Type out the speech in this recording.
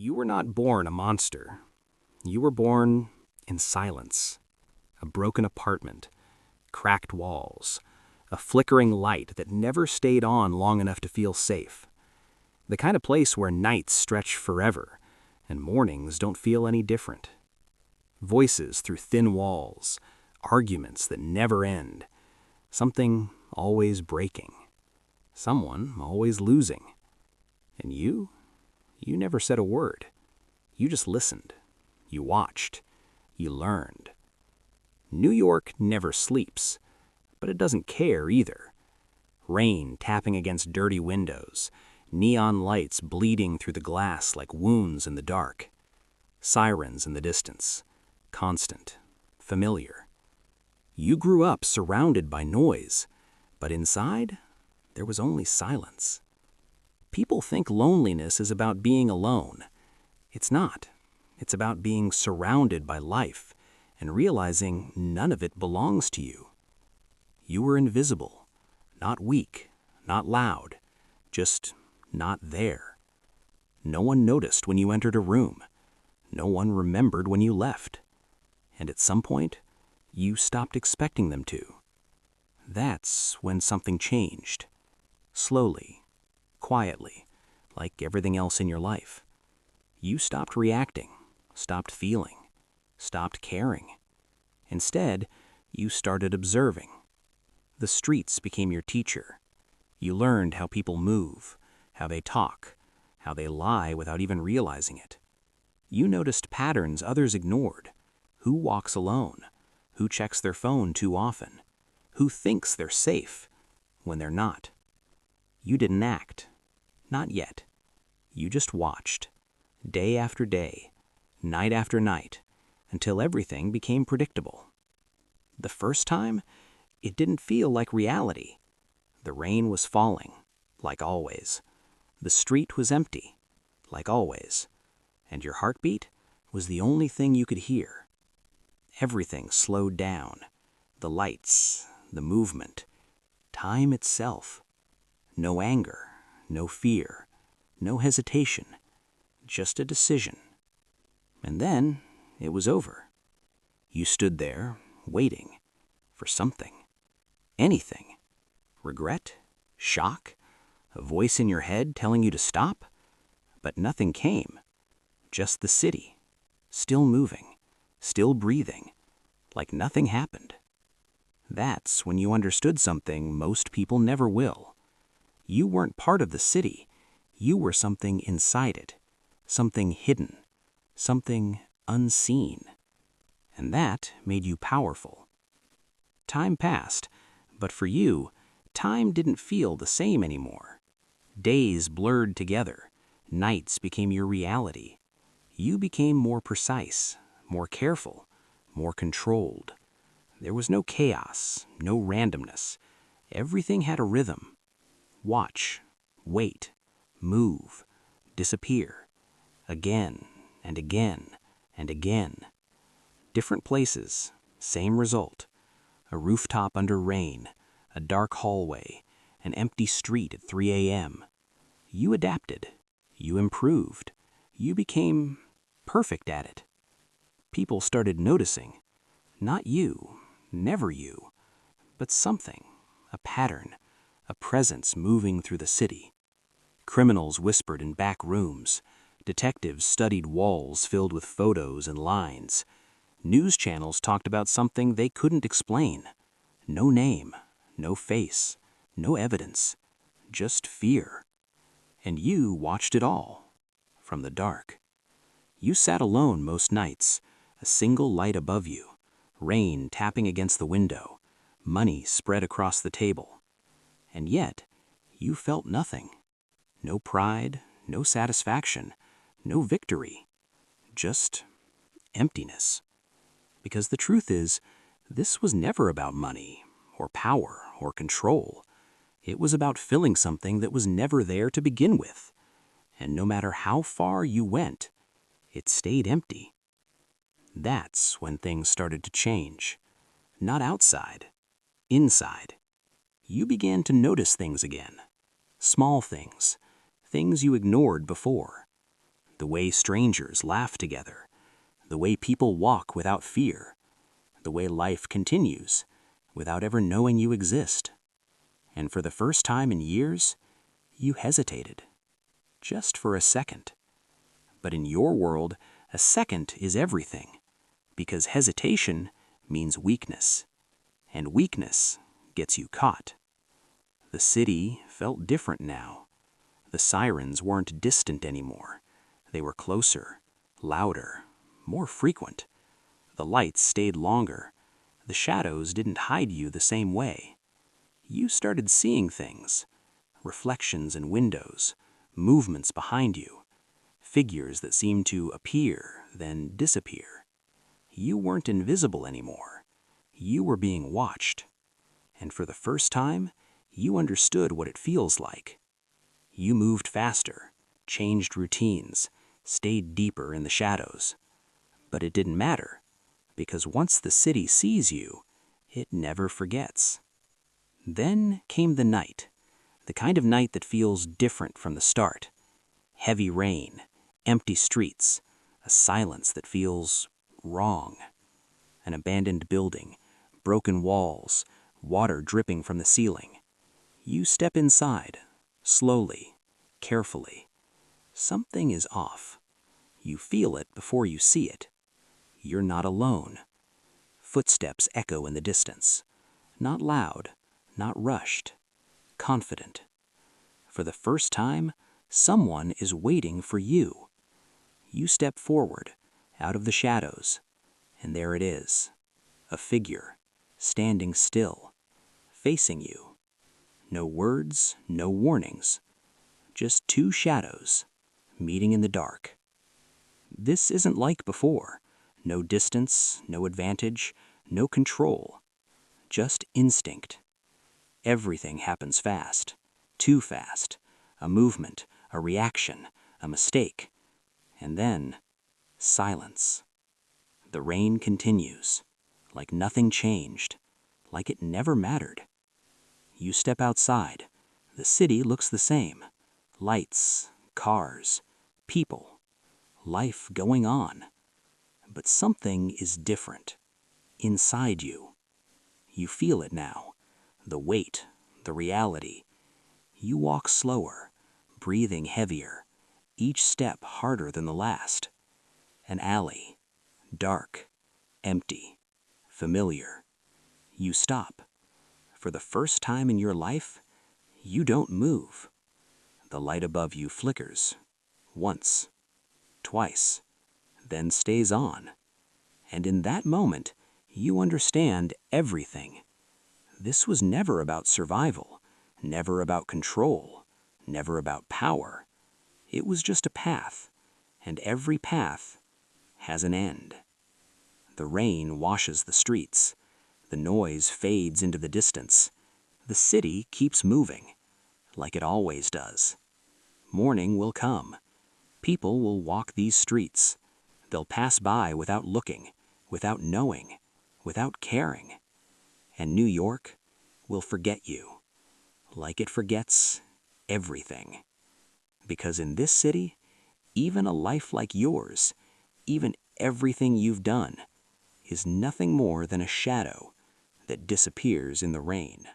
You were not born a monster. You were born in silence. A broken apartment, cracked walls, a flickering light that never stayed on long enough to feel safe. The kind of place where nights stretch forever and mornings don't feel any different. Voices through thin walls, arguments that never end, something always breaking, someone always losing. And you never said a word. You just listened. You watched. You learned. New York never sleeps, but it doesn't care either. Rain tapping against dirty windows, neon lights bleeding through the glass like wounds in the dark. Sirens in the distance, constant, familiar. You grew up surrounded by noise, but inside, there was only silence. People think loneliness is about being alone. It's not. It's about being surrounded by life and realizing none of it belongs to you. You were invisible, not weak, not loud, just not there. No one noticed when you entered a room. No one remembered when you left. And at some point, you stopped expecting them to. That's when something changed. Slowly, quietly, like everything else in your life. You stopped reacting, stopped feeling, stopped caring. Instead, you started observing. The streets became your teacher. You learned how people move, how they talk, how they lie without even realizing it. You noticed patterns others ignored. Who walks alone? Who checks their phone too often? Who thinks they're safe when they're not? You didn't act. Not yet. You just watched, day after day, night after night, until everything became predictable. The first time, it didn't feel like reality. The rain was falling, like always. The street was empty, like always. And your heartbeat was the only thing you could hear. Everything slowed down. The lights, the movement, time itself. No anger, no fear, no hesitation, just a decision. And then it was over. You stood there, waiting for something, anything. Regret, shock, a voice in your head telling you to stop. But nothing came, just the city, still moving, still breathing, like nothing happened. That's when you understood something most people never will. You weren't part of the city. You were something inside it, something hidden, something unseen. And that made you powerful. Time passed, but for you, time didn't feel the same anymore. Days blurred together. Nights became your reality. You became more precise, more careful, more controlled. There was no chaos, no randomness. Everything had a rhythm. Watch, wait, move, disappear. Again and again and again. Different places, same result. A rooftop under rain, a dark hallway, an empty street at 3 a.m. You adapted. You improved. You became perfect at it. People started noticing. Not you, never you, but something, a pattern, a presence moving through the city. Criminals whispered in back rooms. Detectives studied walls filled with photos and lines. News channels talked about something they couldn't explain. No name, no face, no evidence, just fear. And you watched it all, from the dark. You sat alone most nights, a single light above you, rain tapping against the window, money spread across the table. And yet, you felt nothing. No pride, no satisfaction, no victory. Just emptiness. Because the truth is, this was never about money, or power, or control. It was about filling something that was never there to begin with. And no matter how far you went, it stayed empty. That's when things started to change. Not outside, inside. You began to notice things again. Small things, things you ignored before. the way strangers laugh together, the way people walk without fear, the way life continues without ever knowing you exist. And for the first time in years, you hesitated, just for a second. But in your world, a second is everything, because hesitation means weakness, and weakness gets you caught. The city felt different now. The sirens weren't distant anymore. They were closer, louder, more frequent. The lights stayed longer. The shadows didn't hide you the same way. You started seeing things, reflections in windows, movements behind you, figures that seemed to appear, then disappear. You weren't invisible anymore. You were being watched. And for the first time, you understood what it feels like. You moved faster, changed routines, stayed deeper in the shadows. But it didn't matter, because once the city sees you, it never forgets. Then came the night, the kind of night that feels different from the start. Heavy rain, empty streets, a silence that feels wrong. An abandoned building, broken walls, water dripping from the ceiling. You step inside, slowly, carefully. Something is off. You feel it before you see it. You're not alone. Footsteps echo in the distance. Not loud, not rushed, confident. For the first time, someone is waiting for you. You step forward, out of the shadows, and there it is, a figure, standing still, facing you. No words, no warnings, just two shadows, meeting in the dark. This isn't like before. No distance, no advantage, no control. Just instinct. Everything happens fast, too fast. A movement, a reaction, a mistake. And then, silence. The rain continues, like nothing changed, like it never mattered. You step outside. The city looks the same. Lights, cars, people, life going on. But something is different. Inside you. You feel it now. The weight, the reality. You walk slower, breathing heavier, each step harder than the last. An alley, dark, empty, familiar. You stop. For the first time in your life, you don't move. The light above you flickers, once, twice, then stays on. And in that moment, you understand everything. This was never about survival, never about control, never about power. It was just a path, and every path has an end. The rain washes the streets. The noise fades into the distance. The city keeps moving, like it always does. Morning will come. People will walk these streets. They'll pass by without looking, without knowing, without caring. And New York will forget you, like it forgets everything. Because in this city, even a life like yours, even everything you've done, is nothing more than a shadow that disappears in the rain.